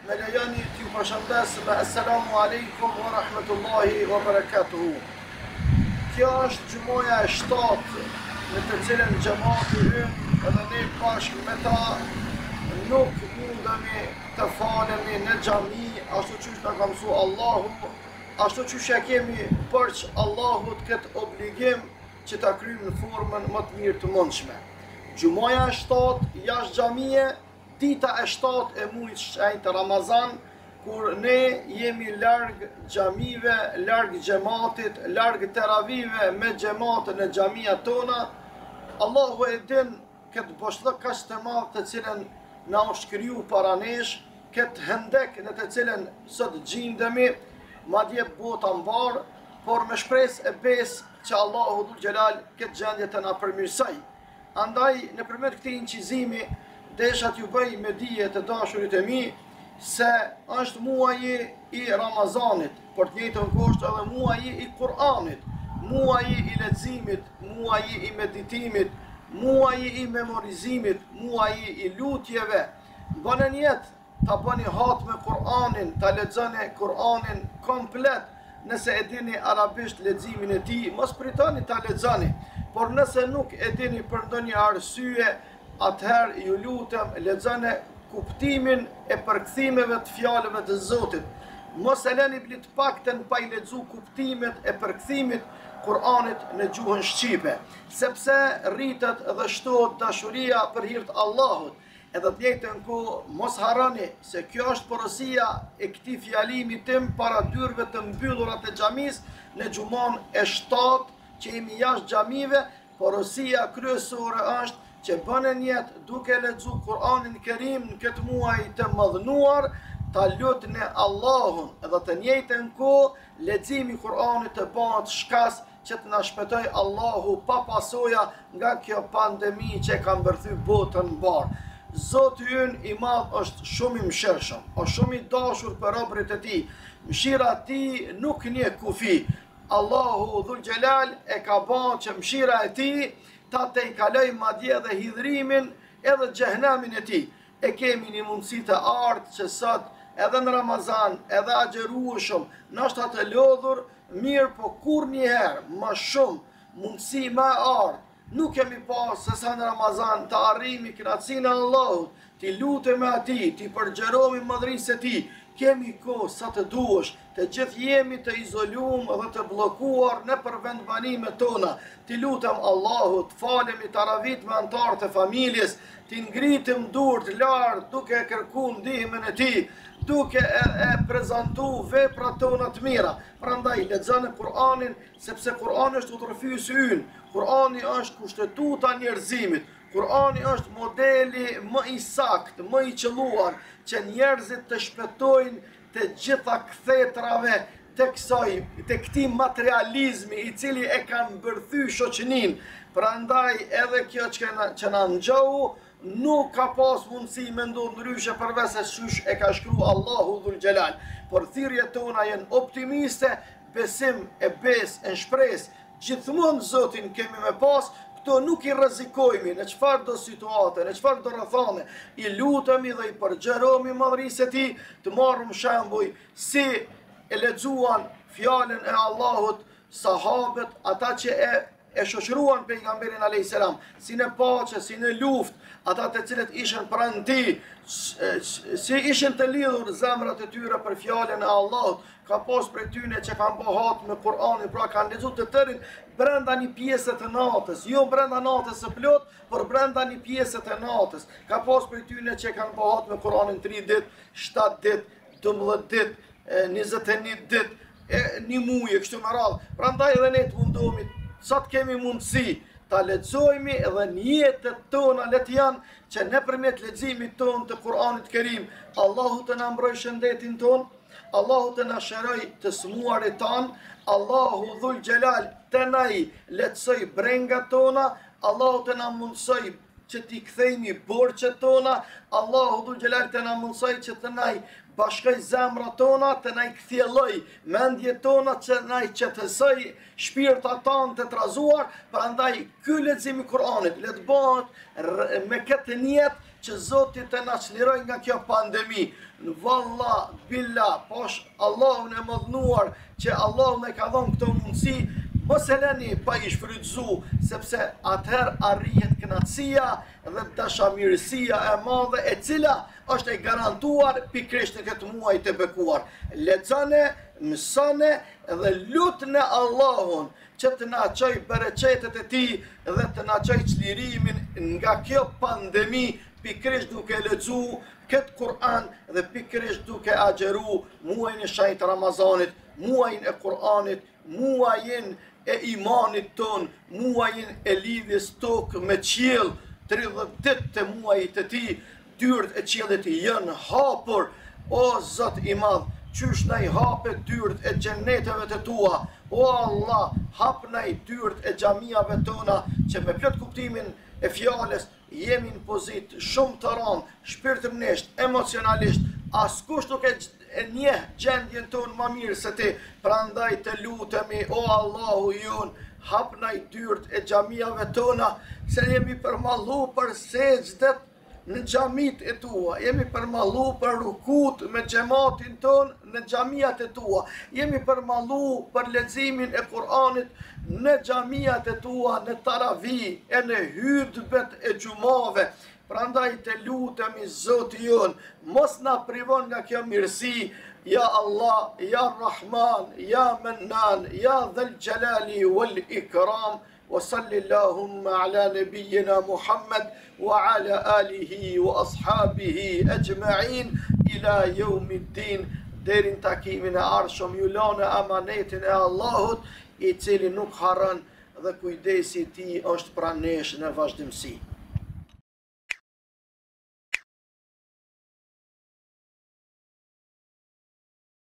Me lejoni t'ju përshëndes me Assalamu alaikum wa rahmetullahi wa barakatuhu. Kjo është gjumoja e 7 në të cilën xhamati ynë edhe ne bashkë me ta nuk mundemi të falemi në xhami ashtu që na ka mësuar Allahu, ashtu që kemi përç Allahut këtë obligim që ta kryjmë në formën më të mirë të mundshme. Gjumoja e 7 jashtë xhamie, dita e 7 e muajit shenjtë Ramazan, kur ne jemi larg xhamive, larg xhamatit, larg teravive me xhamate në xhamia tona. Allahu e din këtë boshllëk kaq të madh të cilën na është kriju para nesh, këtë hendek në të cilën sot gjindemi, madje bota mbar, por me shpresë e besë që Allahu dhul xhelal këtë gjendje të na përmirësoj. Andaj nëpërmjet këtij incizimi desha t'ju bëj me dije të dashurit e mi se është muaji i Ramazanit, por të njëjtën kohë është edhe muaji i Kur'anit, muaji i leximit, muaji i meditimit, muaji i memorizimit, muaji i lutjeve. Bënë jetë ta bëni hatë me Kur'anin, ta lexoni Kur'anin komplet. Nëse e dini arabisht leximin e tij, mos pritoni ta lexoni, por nëse nuk e dini për ndonjë arsye, atëherë ju lutem lexoni kuptimin e përkthimeve të fjalëve të Zotit. Mos e lëni blit paktën pa i lexu kuptimet e përkthimit Kur'anit në gjuhën shqipe, sepse rritet dhe shtohet dashuria për hir të Allahut. Edhe të njëjtën kohë mos harroni se kjo është porosia e këtij fjalimi tim para dyrëve të mbyllura të xhamisë në xhumon e 7 që jemi jashtë xhamive. Porosia kryesore është që bënen jetë duke lexuar Kur'anin Kerim në këtë muaj të mëdhnuar, ta lutni Allahun, edhe të njëjtën kohë leximi i Kur'anit të bëhet shkas që të na shpëtoj Allahu pa pasoja nga kjo pandemi që ka mbërthy botën mbar. Zoti ynë i madh është shumë i mëshirshëm, është shumë i dashur për robërit e tij. Mëshira e tij nuk njeh kufi. Allahu dhul xhelal e ka bën që mëshira e tij ta tejkaloj madje edhe hidhrimin edhe xhehenamin e tij. E kemi një mundësi të artë që sot edhe në Ramazan, edhe agjerueshëm, nështë të lodhur, mirë po kur njëherë, më shumë, mundësi më artë, nuk kemi pas se sa në Ramazan të arrimi kënaqësinë e Allahut, ti lutemi atij, ti përgjerohemi madhërisë e tij. Kemi kohë sa të duhesh, të gjithë jemi të izoluar dhe të bllokuar në vendbanimet tona. Ti lutem Allahut, falemi taravit me anëtarët e familjes, ti ngritim durt lart duke kërkuar ndihmën e tij, duke e prezantuar veprat tona të mira. Prandaj lexoni Kur'anin, sepse Kur'ani është udhërfyesi ynë. Kur'ani është kushtetuta e njerëzimit. Kur'ani është modeli më i saktë, më i qelluar që njerëzit të shpëtojnë të gjitha kthetrave të këtij materializmi i cili e ka mbërthy shoqërinë. Prandaj edhe kjo që na ngjohu nuk ka pas mundësi me ndodhë ndryshe përveç se çysh e ka shkruar Allahu dhul xhelal. Por thirrjet tona janë optimiste, besim e besë e shpresë. Gjithmonë Zotin kemi me pas, këto nuk i rrezikojmë në çfarë do situate, në çfarë do rrethane, i lutemi dhe i përgjerohemi madhërisë e tij, të marrim shembuj si e lexuan fjalën e Allahut sahabët, ata që e shoqëruan pejgamberin alayhis salam, si në paqe, si në luftë, ata të cilët ishin pranë tij, si ishin të lidhur zemrat e tyre për fjalën e Allahut. Ka pas prej tyre që kanë bohat me Kur'anin, pra kanë lexuar të tërin brenda një pjese të natës, jo brenda natës së plot, por brenda një pjese të natës. Ka pas prej tyre që kanë bohat me Kur'anin 3 ditë, 7 ditë, 12 ditë, 21 ditë, një muaj kështu me radhë. Prandaj edhe ne të mundohemi sa të kemi mundësi ta lexojmë edhe në jetët tona le të janë që nëpërmjet leximit ton të Kur'anit Kerim, Allahu të na mbrojë shëndetin ton, Allahu të na shëroj të smuarit tan, Allahu dhul xhelal të na i lehtësoj brengat tona, Allahu të na mundsoj që t'i kthejmë borxhet tona, Allahu dhul xhelal të na mundsoj që të na bashkoj zemrat tona të na i kthjelloj mendjet tona që na i qetësoj shpirtat tonë të trazuar. Prandaj ky lexim i Kuranit le të bëhet me këtë niyet që Zoti të na çliroj nga kjo pandemi. Valla, billa, posh Allahun e mëdhnuar që Allahu na ka dhënë këtë mundësi, mos e lëni pa i shfrytzu, sepse atëherë arrihet kënaqësia dhe dashamirësia e madhe e cila është e garantuar pikërisht në këtë muaj të bekuar. Lexone, mësone dhe lutne Allahun që të na çojë bereqetet e tij dhe të na çojë çlirimin nga kjo pandemi, pikërisht duke lexu këtë Kur'an dhe pikërisht duke agjeru muajin e shajt Ramazanit, muajin e Kur'anit, muajin e imanit ton, muajin e lidhjes tokë me qiell, 30 ditë të muajit të tij, dyert e qiellit janë hapur. O Zot i madh, qysh na i hape dyert e xheneteve të tua. O Allah, hap na i dyert e xhamiave tona, që me plot kuptimin e fjalës jemi në pozitë shumë të rëndë, shpirtërisht, emocionalisht, askush nuk e njeh gjendjen tonë më mirë se ti. Prandaj të lutemi, o Allahu jon, hap na i dyert e xhamiave tona, se jemi përmallu për sejdët në xhamit e tua, jemi përmallu për rukut me xhamatin ton në xhamiat e tua, jemi përmallu për leximin e Kur'anit në xhamiat e tua, në taravi e në hutbet e xhumave. Prandaj të lutemi Zoti jon, mos na privon nga kjo mirësi. Ja Allah, ja Rahman, ja Mannan, ja Dhul Jalali wal Ikram. وصل اللهم على نبينا محمد وعلى آله وأصحابه أجمعين إلى يوم الدين. Deri në takimin e ardhshëm ju lënë amanetin e Allahut, i cili nuk harron dhe kujdesi i tij është pranë nesh në vazhdimsi.